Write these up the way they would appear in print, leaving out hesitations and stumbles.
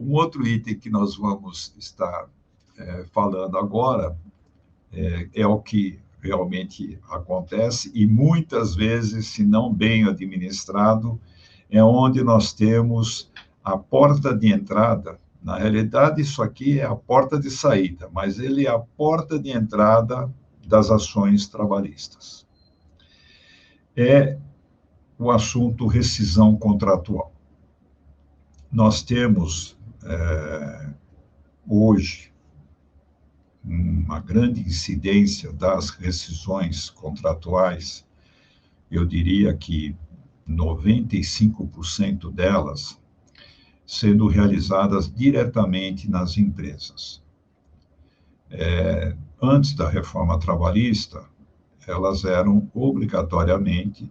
Um outro item que nós vamos estar falando agora é o que realmente acontece e muitas vezes, se não bem administrado, é onde nós temos a porta de entrada. Na realidade, isso aqui é a porta de saída, mas ele é a porta de entrada das ações trabalhistas. É o assunto rescisão contratual. Nós temos, hoje, uma grande incidência das rescisões contratuais. Eu diria que 95% delas sendo realizadas diretamente nas empresas. Antes da reforma trabalhista, elas eram obrigatoriamente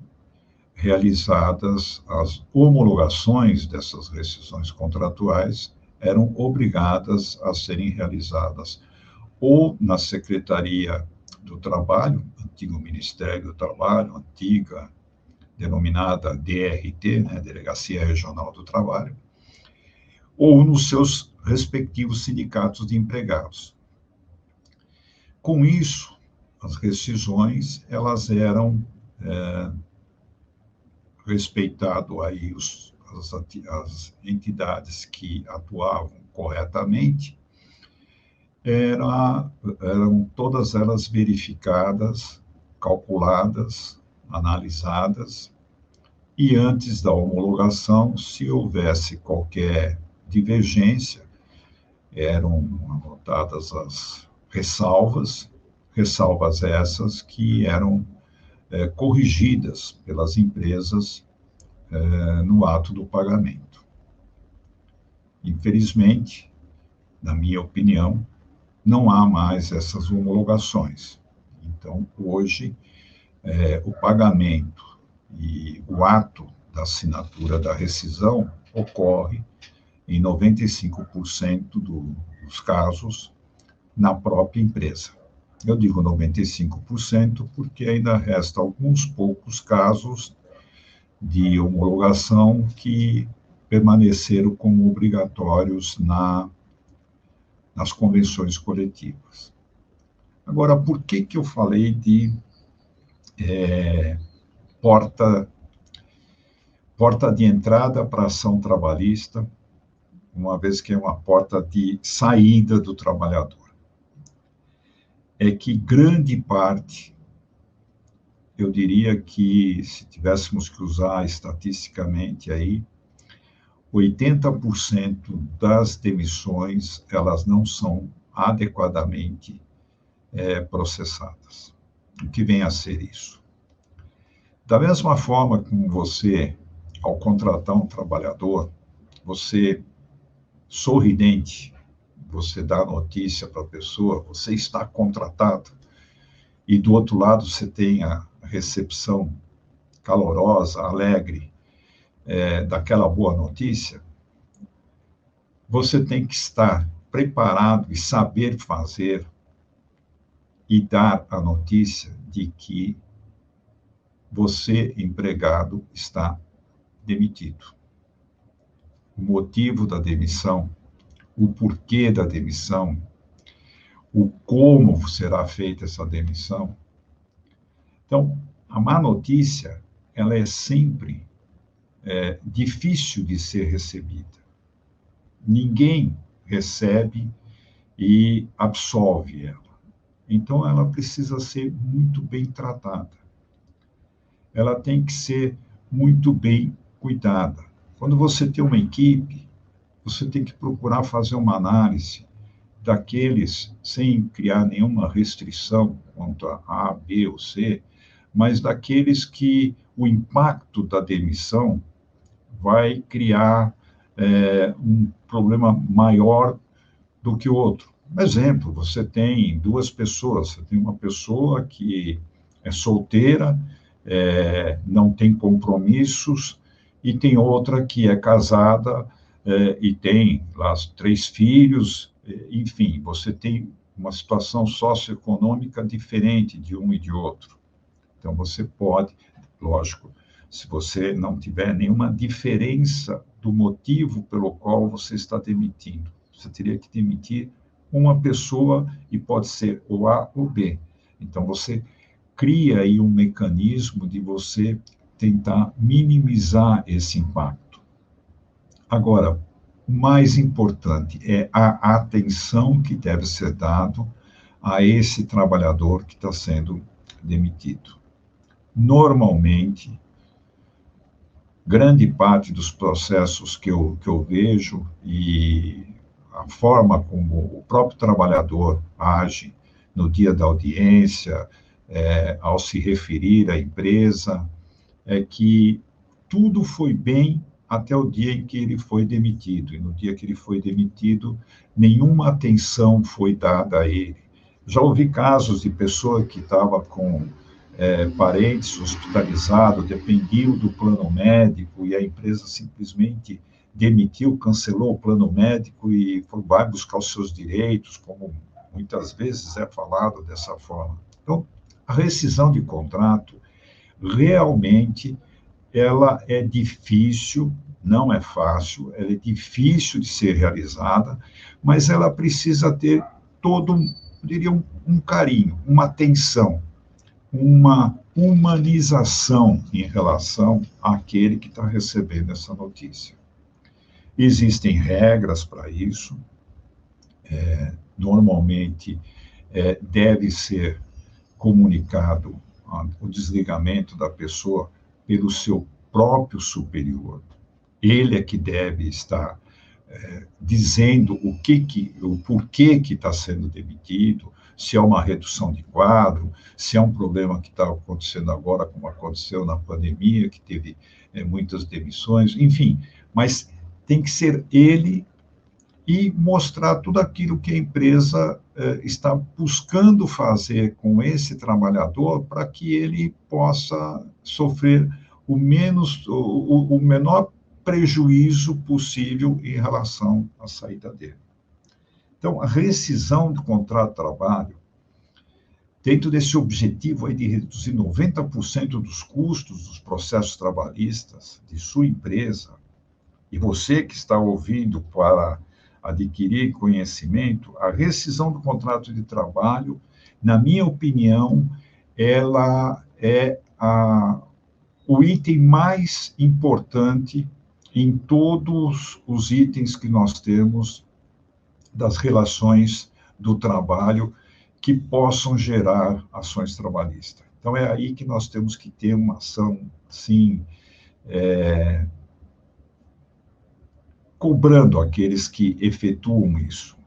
realizadas, as homologações dessas rescisões contratuais eram obrigadas a serem realizadas ou na Secretaria do Trabalho, antigo Ministério do Trabalho, antiga denominada DRT, né, Delegacia Regional do Trabalho, ou nos seus respectivos sindicatos de empregados. Com isso, as rescisões, elas eram respeitado aí as entidades que atuavam corretamente, eram todas elas verificadas, calculadas, analisadas, e antes da homologação, se houvesse qualquer divergência, eram anotadas as ressalvas essas que eram corrigidas pelas empresas no ato do pagamento. Infelizmente, na minha opinião, não há mais essas homologações. Então, hoje, o pagamento e o ato da assinatura da rescisão ocorre em 95% dos casos na própria empresa. Eu digo 95% porque ainda resta alguns poucos casos de homologação que permaneceram como obrigatórios nas convenções coletivas. Agora, por que eu falei de porta de entrada para a ação trabalhista, uma vez que é uma porta de saída do trabalhador? É que grande parte, eu diria que, se tivéssemos que usar estatisticamente aí, 80% das demissões, elas não são adequadamente processadas. O que vem a ser isso? Da mesma forma como você, ao contratar um trabalhador, você, sorridente, você dá a notícia para a pessoa, você está contratado, e do outro lado você tem a recepção calorosa, alegre, daquela boa notícia, você tem que estar preparado e saber fazer e dar a notícia de que você, empregado, está demitido. O motivo da demissão, o porquê da demissão, o como será feita essa demissão. Então, a má notícia, ela é sempre difícil de ser recebida. Ninguém recebe e absolve ela. Então, ela precisa ser muito bem tratada. Ela tem que ser muito bem cuidada. Quando você tem uma equipe, você tem que procurar fazer uma análise daqueles, sem criar nenhuma restrição quanto a A, B ou C, mas daqueles que o impacto da demissão vai criar um problema maior do que o outro. Um exemplo, você tem duas pessoas, você tem uma pessoa que é solteira, não tem compromissos, e tem outra que é casada e tem lá 3 filhos, enfim, você tem uma situação socioeconômica diferente de um e de outro. Então, você pode, lógico, se você não tiver nenhuma diferença do motivo pelo qual você está demitindo. Você teria que demitir uma pessoa e pode ser o A ou B. Então, você cria aí um mecanismo de você tentar minimizar esse impacto. Agora, o mais importante é a atenção que deve ser dado a esse trabalhador que está sendo demitido. Normalmente, grande parte dos processos que eu vejo e a forma como o próprio trabalhador age no dia da audiência, ao se referir à empresa, é que tudo foi bem até o dia em que ele foi demitido. E no dia que ele foi demitido, nenhuma atenção foi dada a ele. Já ouvi casos de pessoa que estava com parentes hospitalizados, dependiam do plano médico, e a empresa simplesmente demitiu, cancelou o plano médico e falou, vai buscar os seus direitos, como muitas vezes é falado dessa forma. Então, a rescisão de contrato, realmente, ela é difícil, não é fácil, ela é difícil de ser realizada, mas ela precisa ter todo, eu diria, um carinho, uma atenção, uma humanização em relação àquele que está recebendo essa notícia. Existem regras para isso, normalmente deve ser comunicado o desligamento da pessoa pelo seu próprio superior. Ele é que deve estar dizendo o porquê que está sendo demitido, se é uma redução de quadro, se é um problema que está acontecendo agora, como aconteceu na pandemia, que teve muitas demissões, enfim, mas tem que ser ele e mostrar tudo aquilo que a empresa está buscando fazer com esse trabalhador para que ele possa sofrer o menor prejuízo possível em relação à saída dele. Então, a rescisão do contrato de trabalho, dentro desse objetivo aí de reduzir 90% dos custos dos processos trabalhistas de sua empresa, e você que está ouvindo para adquirir conhecimento, a rescisão do contrato de trabalho, na minha opinião, ela é o item mais importante em todos os itens que nós temos das relações do trabalho que possam gerar ações trabalhistas. Então, é aí que nós temos que ter uma ação, sim, cobrando aqueles que efetuam isso.